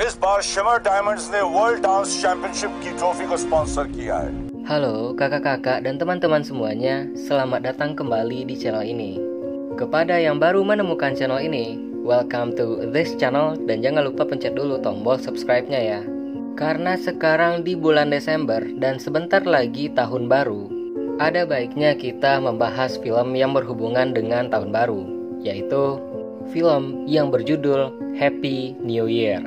इस बार shimmer diamonds ने world dance championship की ट्रॉफी को स्पॉन्सर किया है। Halo kakak-kakak dan teman-teman semuanya, selamat datang kembali di channel ini. Kepada yang baru menemukan channel ini, welcome to this channel dan jangan lupa pencet dulu tombol subscribe-nya ya. Karena sekarang di bulan Desember dan sebentar lagi tahun baru, ada baiknya kita membahas film yang berhubungan dengan tahun baru, yaitu film yang berjudul Happy New Year.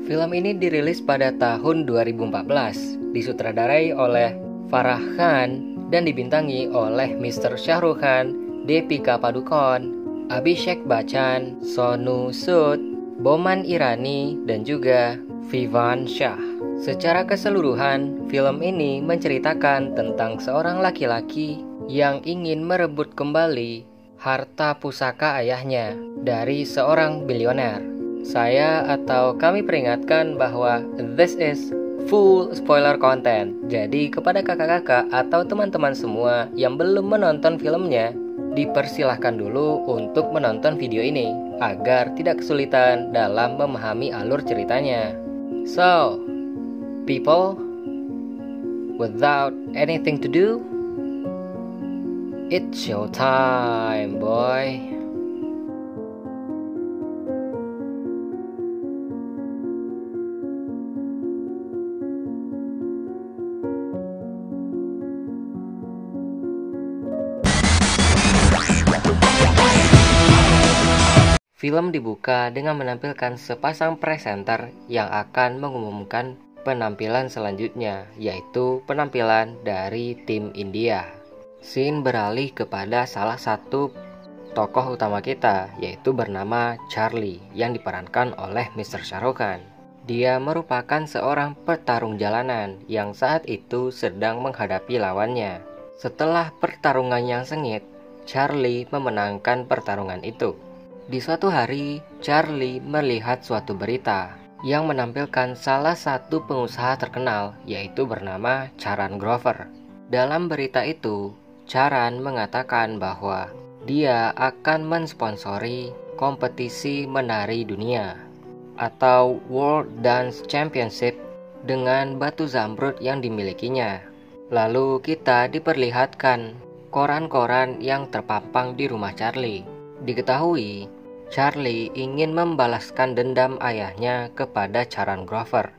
Film ini dirilis pada tahun 2014, disutradarai oleh Farah Khan dan dibintangi oleh Mr. Shah Rukh Khan, Deepika Padukone, Abhishek Bachchan, Sonu Sood, Boman Irani, dan juga Vivan Shah. Secara keseluruhan, film ini menceritakan tentang seorang laki-laki yang ingin merebut kembali harta pusaka ayahnya dari seorang bilioner. Saya atau kami peringatkan bahwa this is full spoiler content. Jadi kepada kakak-kakak atau teman-teman semua yang belum menonton filmnya, dipersilahkan dulu untuk menonton video ini agar tidak kesulitan dalam memahami alur ceritanya. So, people, without anything to do, it's showtime, boy. Film dibuka dengan menampilkan sepasang presenter yang akan mengumumkan penampilan selanjutnya, yaitu penampilan dari tim India. Scene beralih kepada salah satu tokoh utama kita, yaitu bernama Charlie, yang diperankan oleh Mr. Shah Rukh Khan. Dia merupakan seorang petarung jalanan yang saat itu sedang menghadapi lawannya. Setelah pertarungan yang sengit, Charlie memenangkan pertarungan itu. Di suatu hari, Charlie melihat suatu berita yang menampilkan salah satu pengusaha terkenal, yaitu bernama Charan Grover. Dalam berita itu, Charan mengatakan bahwa dia akan mensponsori kompetisi menari dunia atau World Dance Championship dengan batu zamrud yang dimilikinya. Lalu kita diperlihatkan koran-koran yang terpampang di rumah Charlie. Diketahui Charlie ingin membalaskan dendam ayahnya kepada Charan Grover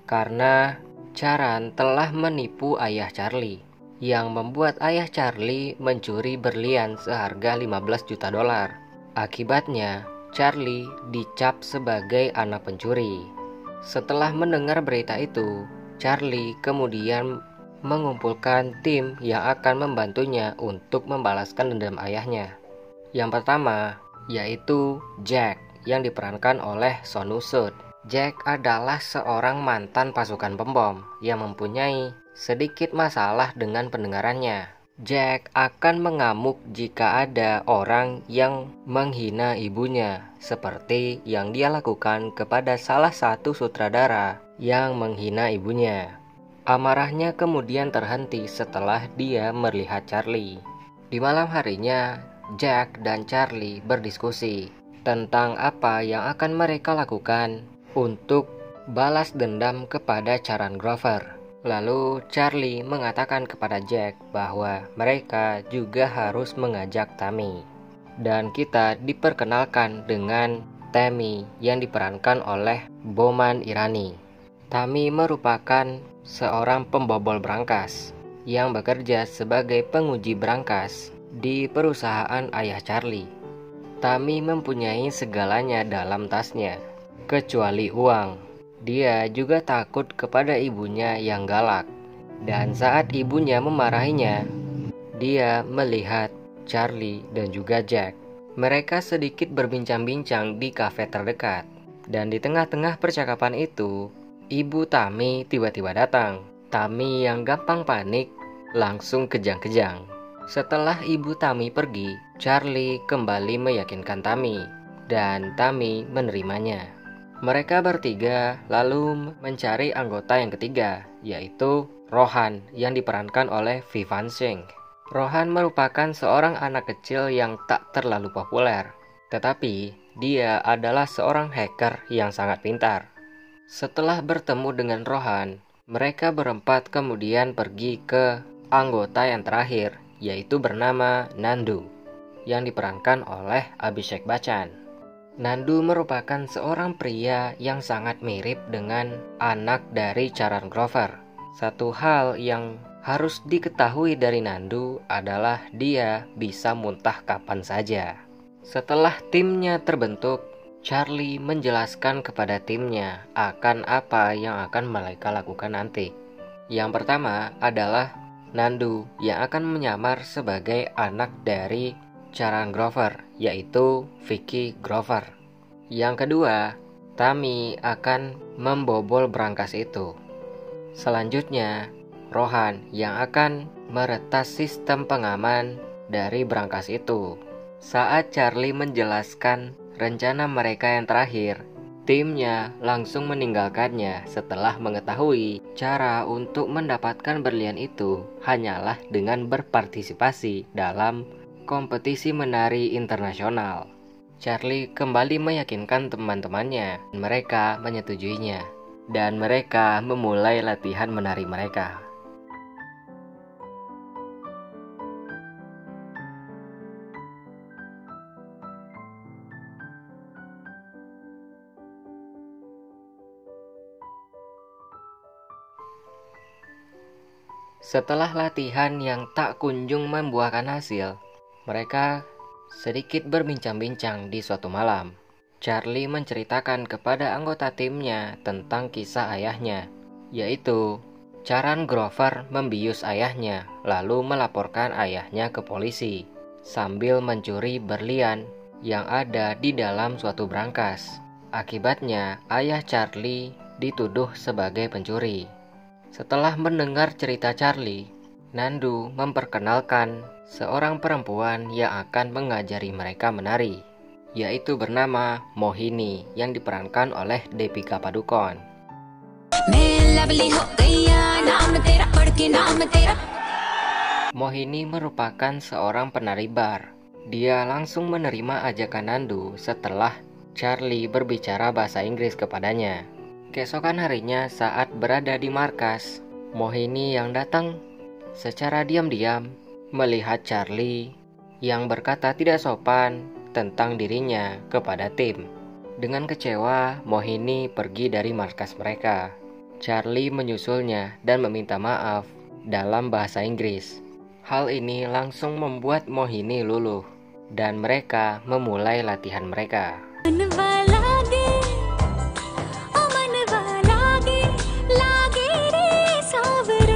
karena Charan telah menipu ayah Charlie, yang membuat ayah Charlie mencuri berlian seharga 15 juta dolar. Akibatnya, Charlie dicap sebagai anak pencuri. Setelah mendengar berita itu, Charlie kemudian mengumpulkan tim yang akan membantunya untuk membalaskan dendam ayahnya. Yang pertama yaitu Jack, yang diperankan oleh Sonu Sood. Jack adalah seorang mantan pasukan pembom yang mempunyai sedikit masalah dengan pendengarannya. Jack akan mengamuk jika ada orang yang menghina ibunya, seperti yang dia lakukan kepada salah satu sutradara yang menghina ibunya. Amarahnya kemudian terhenti setelah dia melihat Charlie. Di malam harinya, Jack dan Charlie berdiskusi tentang apa yang akan mereka lakukan untuk balas dendam kepada Charan Grover. Lalu Charlie mengatakan kepada Jack bahwa mereka juga harus mengajak Tammy. Dan kita diperkenalkan dengan Tammy yang diperankan oleh Boman Irani. Tammy merupakan seorang pembobol brankas yang bekerja sebagai penguji brankas di perusahaan ayah Charlie. Tammy mempunyai segalanya dalam tasnya, kecuali uang. Dia juga takut kepada ibunya yang galak. Dan saat ibunya memarahinya, dia melihat Charlie dan juga Jack. Mereka sedikit berbincang-bincang di kafe terdekat. Dan di tengah-tengah percakapan itu, ibu Tammy tiba-tiba datang. Tammy yang gampang panik langsung kejang-kejang. Setelah ibu Tammy pergi, Charlie kembali meyakinkan Tammy, dan Tammy menerimanya. Mereka bertiga lalu mencari anggota yang ketiga, yaitu Rohan yang diperankan oleh Vivan Singh. Rohan merupakan seorang anak kecil yang tak terlalu populer, tetapi dia adalah seorang hacker yang sangat pintar. Setelah bertemu dengan Rohan, mereka berempat kemudian pergi ke anggota yang terakhir, yaitu bernama Nandu, yang diperankan oleh Abhishek Bachchan. Nandu merupakan seorang pria yang sangat mirip dengan anak dari Charan Grover. Satu hal yang harus diketahui dari Nandu adalah dia bisa muntah kapan saja. Setelah timnya terbentuk, Charlie menjelaskan kepada timnya akan apa yang akan mereka lakukan nanti. Yang pertama adalah Nandu yang akan menyamar sebagai anak dari Charan Grover, yaitu Vicky Grover. Yang kedua, Tammy akan membobol brankas itu. Selanjutnya, Rohan yang akan meretas sistem pengaman dari brankas itu. Saat Charlie menjelaskan rencana mereka yang terakhir, timnya langsung meninggalkannya setelah mengetahui cara untuk mendapatkan berlian itu hanyalah dengan berpartisipasi dalam kompetisi menari internasional. Charlie kembali meyakinkan teman-temannya, mereka menyetujuinya, dan mereka memulai latihan menari mereka. Setelah latihan yang tak kunjung membuahkan hasil, mereka sedikit berbincang-bincang di suatu malam. Charlie menceritakan kepada anggota timnya tentang kisah ayahnya, yaitu Charan Grover membius ayahnya lalu melaporkan ayahnya ke polisi sambil mencuri berlian yang ada di dalam suatu brankas. Akibatnya, ayah Charlie dituduh sebagai pencuri. Setelah mendengar cerita Charlie, Nandu memperkenalkan seorang perempuan yang akan mengajari mereka menari, yaitu bernama Mohini yang diperankan oleh Deepika Padukone. Mohini merupakan seorang penari bar. Dia langsung menerima ajakan Nandu setelah Charlie berbicara bahasa Inggris kepadanya. Keesokan harinya saat berada di markas, Mohini yang datang secara diam-diam melihat Charlie yang berkata tidak sopan tentang dirinya kepada tim. Dengan kecewa, Mohini pergi dari markas mereka. Charlie menyusulnya dan meminta maaf dalam bahasa Inggris. Hal ini langsung membuat Mohini luluh dan mereka memulai latihan mereka.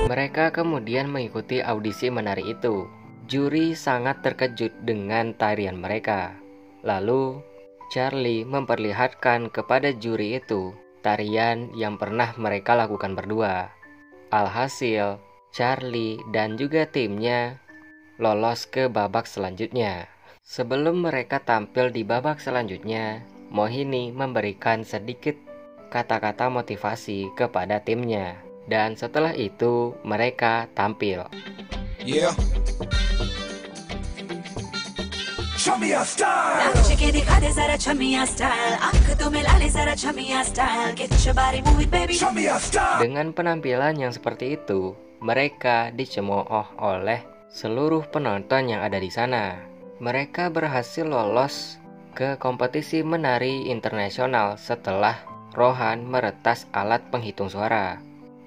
Mereka kemudian mengikuti audisi menari itu. Juri sangat terkejut dengan tarian mereka. Lalu, Charlie memperlihatkan kepada juri itu tarian yang pernah mereka lakukan berdua. Alhasil, Charlie dan juga timnya lolos ke babak selanjutnya. Sebelum mereka tampil di babak selanjutnya, Mohini memberikan sedikit kata-kata motivasi kepada timnya. Dan setelah itu mereka tampil. Yeah. Dengan penampilan yang seperti itu, mereka dicemooh oleh seluruh penonton yang ada di sana. Mereka berhasil lolos ke kompetisi menari internasional setelah Rohan meretas alat penghitung suara.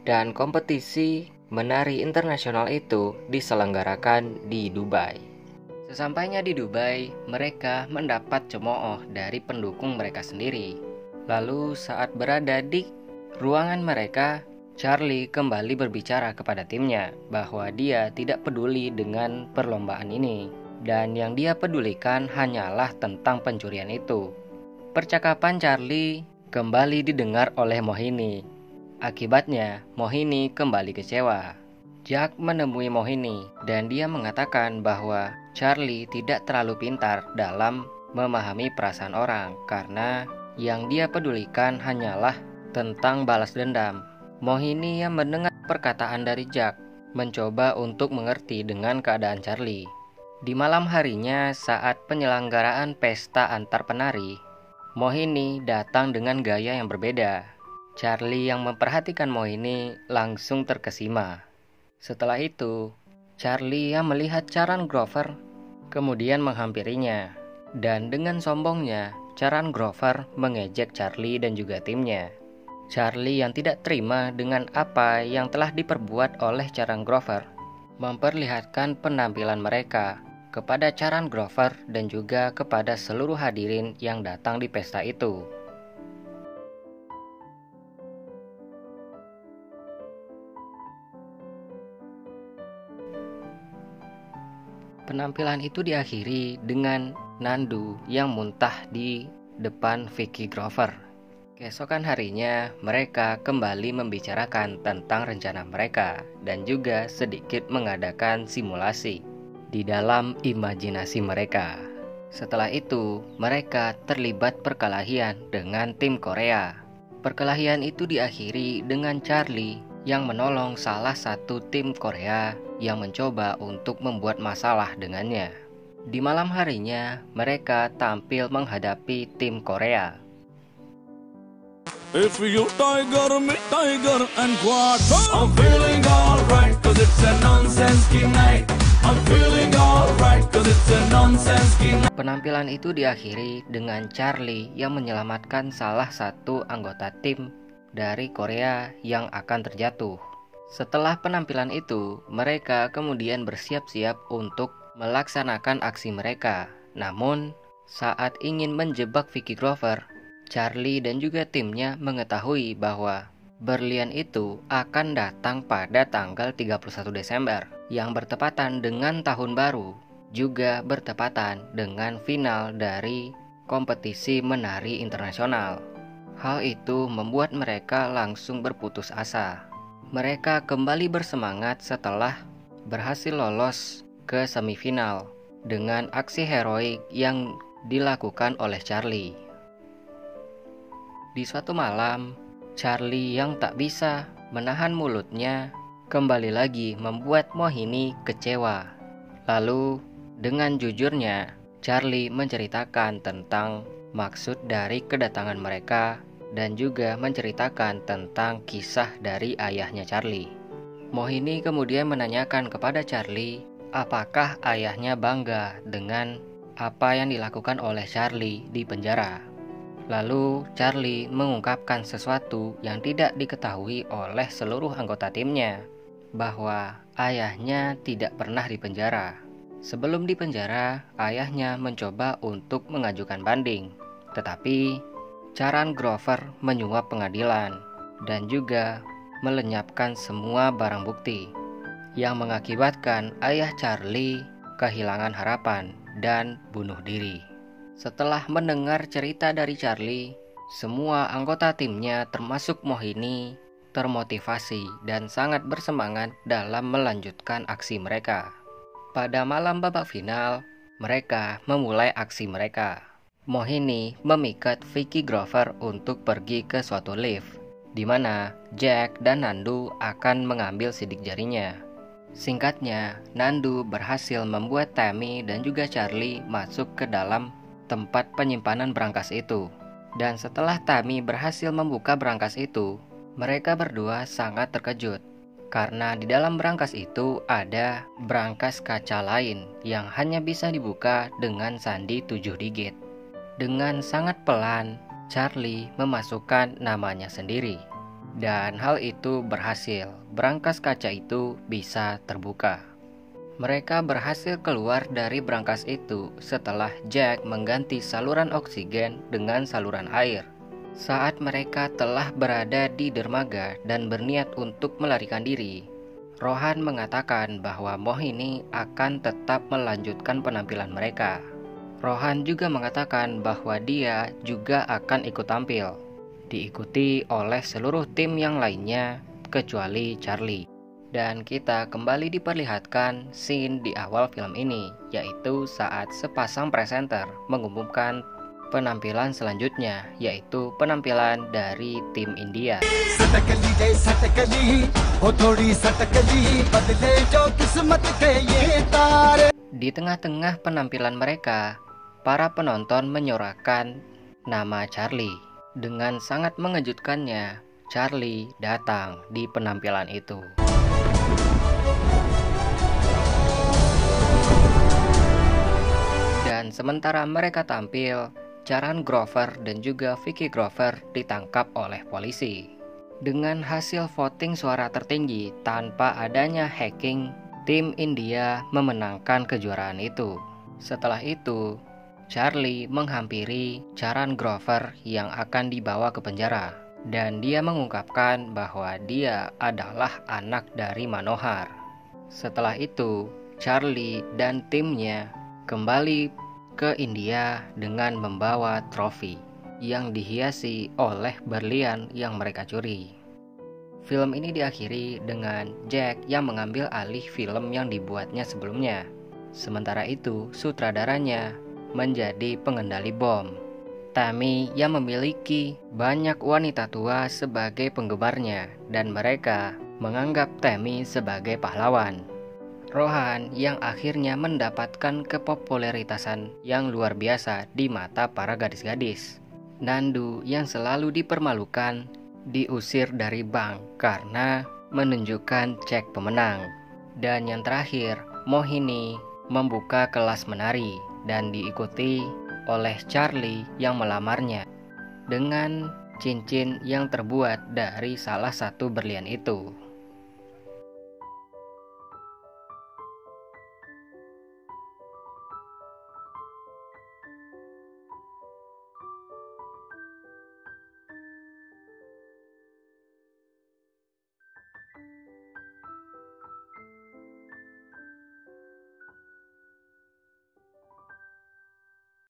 Dan kompetisi menari internasional itu diselenggarakan di Dubai. Sesampainya di Dubai, mereka mendapat cemooh dari pendukung mereka sendiri. Lalu saat berada di ruangan mereka, Charlie kembali berbicara kepada timnya bahwa dia tidak peduli dengan perlombaan ini. Dan yang dia pedulikan hanyalah tentang pencurian itu. Percakapan Charlie kembali didengar oleh Mohini. Akibatnya, Mohini kembali kecewa. Jack menemui Mohini dan dia mengatakan bahwa Charlie tidak terlalu pintar dalam memahami perasaan orang karena yang dia pedulikan hanyalah tentang balas dendam. Mohini yang mendengar perkataan dari Jack mencoba untuk mengerti dengan keadaan Charlie. Di malam harinya saat penyelenggaraan pesta antar penari, Mohini datang dengan gaya yang berbeda. Charlie yang memperhatikan Mohini langsung terkesima. Setelah itu, Charlie yang melihat Charan Grover kemudian menghampirinya. Dan dengan sombongnya, Charan Grover mengejek Charlie dan juga timnya. Charlie yang tidak terima dengan apa yang telah diperbuat oleh Charan Grover memperlihatkan penampilan mereka kepada Charan Grover dan juga kepada seluruh hadirin yang datang di pesta itu. Penampilan itu diakhiri dengan Nandu yang muntah di depan Vicky Grover. Keesokan harinya, mereka kembali membicarakan tentang rencana mereka dan juga sedikit mengadakan simulasi di dalam imajinasi mereka. Setelah itu, mereka terlibat perkelahian dengan tim Korea. Perkelahian itu diakhiri dengan Charlie yang menolong salah satu tim Korea yang mencoba untuk membuat masalah dengannya. Di malam harinya, mereka tampil menghadapi tim Korea. If you tiger, me tiger and quarter, I'm feeling alright cause it's a nonsense night. I'm feeling alright cause it's a nonsense night. Penampilan itu diakhiri dengan Charlie yang menyelamatkan salah satu anggota tim dari Korea yang akan terjatuh. Setelah penampilan itu, mereka kemudian bersiap-siap untuk melaksanakan aksi mereka. Namun, saat ingin menjebak Vicky Grover, Charlie dan juga timnya mengetahui bahwa berlian itu akan datang pada tanggal 31 Desember yang bertepatan dengan tahun baru, juga bertepatan dengan final dari kompetisi menari internasional. Hal itu membuat mereka langsung berputus asa. Mereka kembali bersemangat setelah berhasil lolos ke semifinal dengan aksi heroik yang dilakukan oleh Charlie. Di suatu malam, Charlie yang tak bisa menahan mulutnya kembali lagi membuat Mohini kecewa. Lalu, dengan jujurnya, Charlie menceritakan tentang maksud dari kedatangan mereka dan juga menceritakan tentang kisah dari ayahnya Charlie. Mohini kemudian menanyakan kepada Charlie apakah ayahnya bangga dengan apa yang dilakukan oleh Charlie di penjara. Lalu Charlie mengungkapkan sesuatu yang tidak diketahui oleh seluruh anggota timnya, bahwa ayahnya tidak pernah dipenjara. Sebelum dipenjara, ayahnya mencoba untuk mengajukan banding, tetapi Charan Grover menyuap pengadilan dan juga melenyapkan semua barang bukti yang mengakibatkan ayah Charlie kehilangan harapan dan bunuh diri. Setelah mendengar cerita dari Charlie, semua anggota timnya termasuk Mohini termotivasi dan sangat bersemangat dalam melanjutkan aksi mereka. Pada malam babak final, mereka memulai aksi mereka. Mohini memikat Vicky Grover untuk pergi ke suatu lift, di mana Jack dan Nandu akan mengambil sidik jarinya. Singkatnya, Nandu berhasil membuat Tammy dan juga Charlie masuk ke dalam tempat penyimpanan brankas itu. Dan setelah Tammy berhasil membuka brankas itu, mereka berdua sangat terkejut karena di dalam brankas itu ada brankas kaca lain yang hanya bisa dibuka dengan sandi 7 digit. Dengan sangat pelan, Charlie memasukkan namanya sendiri. Dan hal itu berhasil, brankas kaca itu bisa terbuka. Mereka berhasil keluar dari brankas itu setelah Jack mengganti saluran oksigen dengan saluran air. Saat mereka telah berada di dermaga dan berniat untuk melarikan diri, Rohan mengatakan bahwa Mohini akan tetap melanjutkan penampilan mereka. Rohan juga mengatakan bahwa dia juga akan ikut tampil, diikuti oleh seluruh tim yang lainnya kecuali Charlie. Dan kita kembali diperlihatkan scene di awal film ini, yaitu saat sepasang presenter mengumumkan penampilan selanjutnya, yaitu penampilan dari tim India. Di tengah-tengah penampilan mereka, para penonton menyorakan nama Charlie. Dengan sangat mengejutkannya, Charlie datang di penampilan itu. Dan sementara mereka tampil, Charan Grover dan juga Vicky Grover ditangkap oleh polisi. Dengan hasil voting suara tertinggi tanpa adanya hacking, tim India memenangkan kejuaraan itu. Setelah itu, Charlie menghampiri Charan Grover yang akan dibawa ke penjara, dan dia mengungkapkan bahwa dia adalah anak dari Manohar. Setelah itu, Charlie dan timnya kembali ke India dengan membawa trofi yang dihiasi oleh berlian yang mereka curi. Film ini diakhiri dengan Jack yang mengambil alih film yang dibuatnya sebelumnya. Sementara itu, sutradaranya menjadi pengendali bom. Tammy yang memiliki banyak wanita tua sebagai penggemarnya, dan mereka menganggap Tammy sebagai pahlawan. Rohan yang akhirnya mendapatkan kepopuleritasan yang luar biasa di mata para gadis-gadis. Nandu yang selalu dipermalukan diusir dari bank karena menunjukkan cek pemenang. Dan yang terakhir, Mohini membuka kelas menari dan diikuti oleh Charlie yang melamarnya dengan cincin yang terbuat dari salah satu berlian itu.